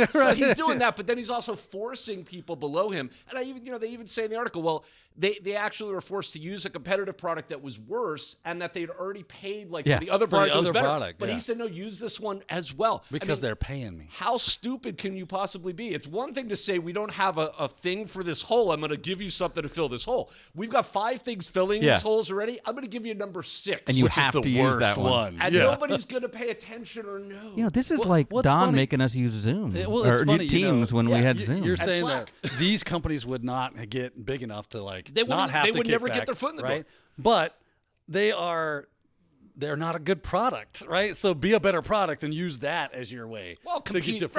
So he's doing that, but then he's also forcing people below him. And they even say in the article, well, they actually were forced to use a competitive product that was worse, and that they'd already paid for the other product that was better. But he said, no, use this one as well because they're paying me. How stupid can you possibly be? It's one thing to say we don't have a thing for this hole. I'm going to give you something to fill this hole. We've got 5 things filling these holes already. I'm going to give you number 6, and you have to use that one. And nobody's going to pay attention or know. This is like Don funny? making us use Zoom or funny, Teams when we had Zoom. You're saying that these companies would not get big enough to they would never get their foot in the door. But they're not a good product, right? So be a better product and use that as your way. Well, compete the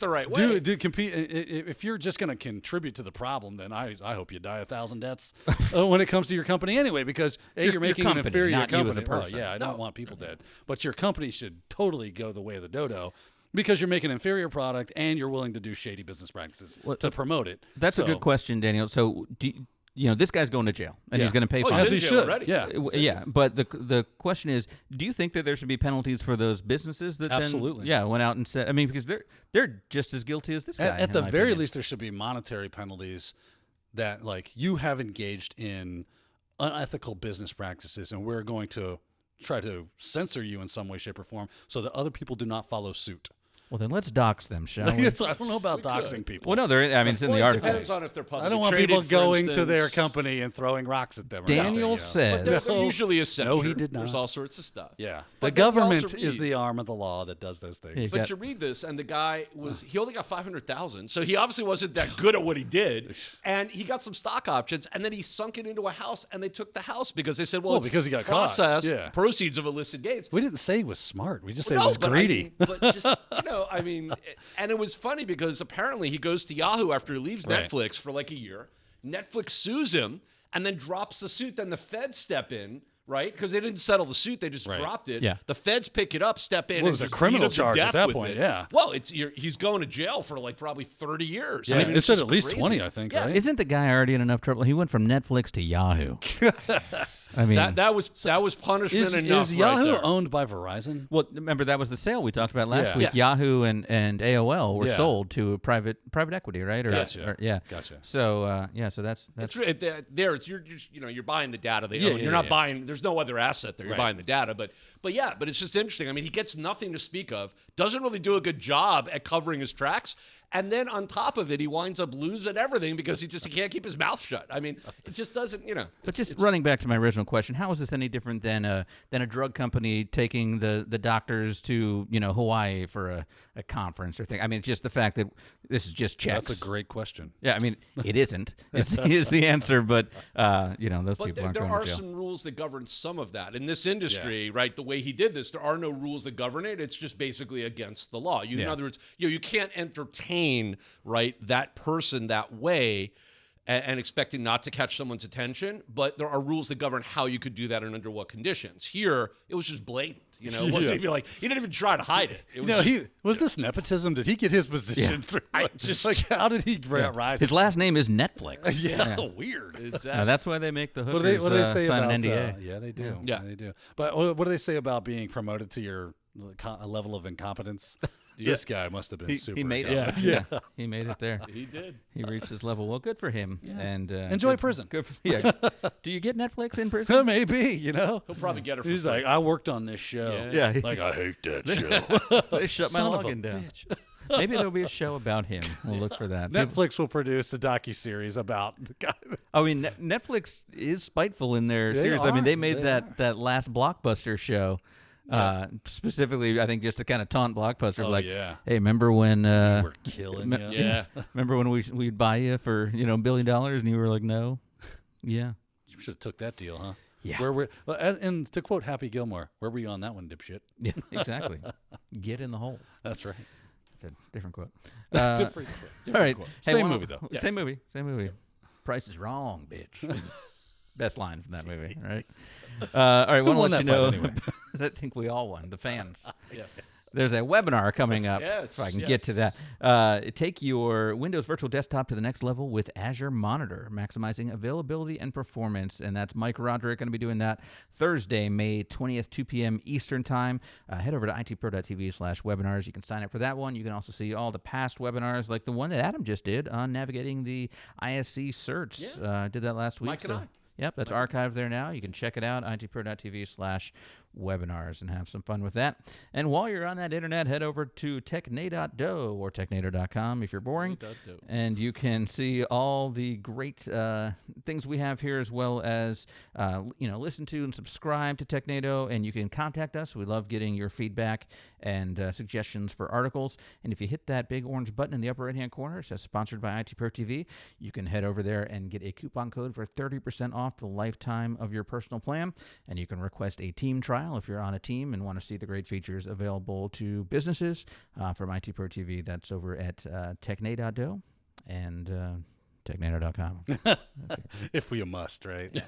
right way. Do compete. If you're just going to contribute to the problem, then I hope you die 1,000 deaths when it comes to your company anyway, because you're making company, an inferior not company. You as a person. I don't want people dead, but your company should totally go the way of the dodo. Because you're making an inferior product and you're willing to do shady business practices to promote it. That's a good question, Daniel. So, this guy's going to jail, and he's going to pay fines. As he should. Already. Yeah. But the question is, do you think that there should be penalties for those businesses that Absolutely. then went out and said? Because they're just as guilty as this guy. At the very least, there should be monetary penalties that you have engaged in unethical business practices, and we're going to try to censor you in some way, shape, or form so that other people do not follow suit. Well, then let's dox them, shall we? I don't know about doxing people. Well, no, it's in the article. It depends on if they're publicly I don't want traded, people going instance. to their company and throwing rocks at them. Daniel says. But there usually is censure. No, he did not. There's all sorts of stuff. Yeah. But the government is the arm of the law that does those things. But you read this, and the guy he only got $500,000, so he obviously wasn't that good at what he did. And he got some stock options, and then he sunk it into a house, and they took the house because they said, well, it's because he got processed caught. Yeah. proceeds of illicit gains. We didn't say he was smart. We just said he was greedy. But just, and it was funny because apparently he goes to Yahoo after he leaves Netflix for like a year. Netflix sues him and then drops the suit. Then the feds step in, right? Because they didn't settle the suit. They just dropped it. Yeah. The feds pick it up, step in. Well, it was a criminal charge at that point, yeah. Well, he's going to jail for probably 30 years. Yeah, it said at least 20, I think, right? Isn't the guy already in enough trouble? He went from Netflix to Yahoo. That was punishment enough. Is Yahoo right owned by Verizon? Well, remember that was the sale we talked about last week. Yeah. Yahoo and AOL were sold to a private equity, right? Gotcha. Gotcha. So so that's you're buying the data they own. You're not buying. There's no other asset there. You're buying the data, but it's just interesting. He gets nothing to speak of. Doesn't really do a good job at covering his tracks. And then on top of it, he winds up losing everything because he can't keep his mouth shut. It just doesn't, But just running back to my original question, how is this any different than a drug company taking the doctors to Hawaii for a conference or thing? Just the fact that this is just checks. That's a great question. Yeah, it isn't. Is the answer, but those people aren't going to jail. There are some rules that govern some of that in this industry, right? The way he did this, there are no rules that govern it. It's just basically against the law. In other words, you can't entertain that person that way. and expecting not to catch someone's attention, but there are rules that govern how you could do that and under what conditions. Here, it was just blatant. You know, it wasn't even like he didn't even try to hide it. It was was this nepotism? Did he get his position through? How did he rise? His last name is Netflix. Weird. exactly. Now, that's why they make the What hookers do they say sign about an NDA. yeah, they do. Yeah. They do. But what do they say about being promoted to your level of incompetence? This guy must have been super. He made it. incompetent. Yeah. He made it there. He did. He reached his level. Well, good for him. And Enjoy prison. Good for, yeah. Do you get Netflix in prison? Maybe, you know. He'll probably get her for He's free. like, I worked on this show. Yeah. Like, I hate that show. They shut my Son of a login down. bitch. Maybe there'll be a show about him. We'll look for that. Netflix will produce a docuseries about the guy. I mean, Netflix is spiteful in their They series. I mean, are. they made They that last Blockbuster show. Specifically, I think just to kind of taunt Blockbuster, Oh, like, yeah. hey, remember when We're killing you. Yeah. remember when we'd buy you for $1 billion and you were like, no, yeah, You should have took that deal, huh? Yeah. And to quote Happy Gilmore, where were you on that one, dipshit? yeah, exactly. Get in the hole. That's right. It's a different quote. Different All right, quote. Hey, Same one- movie, though. Same movie. Same movie. Price is wrong, bitch. Best line from that movie, right? All right, want to won let you that know. fight anyway? I think we all won, the fans. Yes. There's a webinar coming up. Yes, if I can yes. get to that. Take your Windows Virtual Desktop to the next level with Azure Monitor, maximizing availability and performance. And that's Mike Roderick going to be doing that Thursday, May 20th, 2 p.m. Eastern Time. Head over to itpro.tv/webinars. You can sign up for that one. You can also see all the past webinars, like the one that Adam just did on navigating the ISC certs. Did that last week. Mike and I. Yep, that's archived there now. You can check it out, itpro.tv/webinars, and have some fun with that. And while you're on that internet, head over to technado or technado.com if you're boring. And you can see all the great things we have here, as well as listen to and subscribe to Technado. And you can contact us. We love getting your feedback and suggestions for articles. And if you hit that big orange button in the upper right-hand corner, it says sponsored by ITProTV, you can head over there and get a coupon code for 30% off the lifetime of your personal plan. And you can request a team trial if you're on a team and want to see the great features available to businesses from ITProTV. That's over at technado and technado.com. If we must, right? Yeah.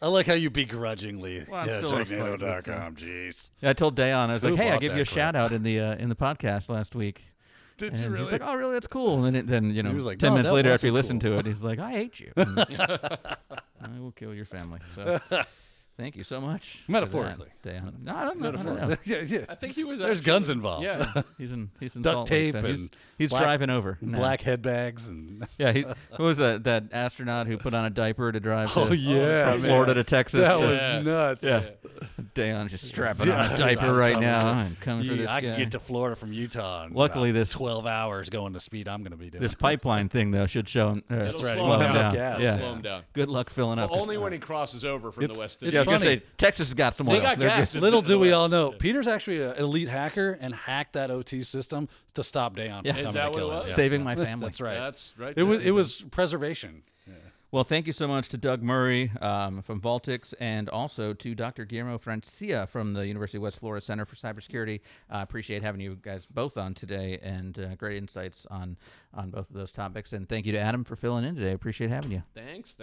I like how you begrudgingly. Well, I'm yeah, still a technado.com. Jeez. I told Dayon, I was Who like, hey, I bought gave that you a crap? shout out in the podcast last week. Did And you really? He's like, oh, really? That's cool. And then He was like, 10 no, minutes that later after he wasn't listened cool. to it, he's like, I hate you. And I will kill your family. So thank you so much. for that, Metaphorically. Dayon. No, I don't know. yeah. I think he was. There's actually- guns involved. Yeah. He's in Duct Salt Lake, tape so and he's black- driving over. now. Black head bags and. Yeah, who was that astronaut who put on a diaper to drive Oh, yeah, from man. Florida to Texas? That to- was Yeah. nuts. Yeah. Dayon's just strapping Yeah. on a diaper I'm right coming now to- and coming for this I guy. can get to Florida from Utah. In Luckily, about this- 12 hours going the speed I'm going to be doing. This pipeline thing, though, should show him, It'll right. slow him Slow him down. down. Yeah. Slow him down. Good luck filling up. Well, only when he crosses over from the It's- west. it's Yeah, I was going to funny. say, Texas has got some They oil. got They're gas. good. Little do we all know, Yeah. Peter's actually an elite hacker and hacked that OT system to stop Dayon Yeah. from Is coming that to what kill it him. was? Yeah. Saving my family. That's right. That's right. It was preservation. Well, thank you so much to Doug Murray from Valtix, and also to Dr. Guillermo Francia from the University of West Florida Center for Cybersecurity. Appreciate having you guys both on today, and great insights on both of those topics. And thank you to Adam for filling in today. Appreciate having you. Thanks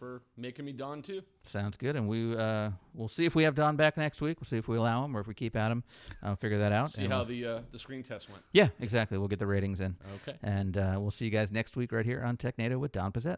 for making me Don too. Sounds good. And we'll see if we have Don back next week. We'll see if we allow him or if we keep Adam. I'll figure that out. See And how we'll- the screen test went. Yeah, exactly. We'll get the ratings in. Okay. And we'll see you guys next week right here on Technado with Don Pezet.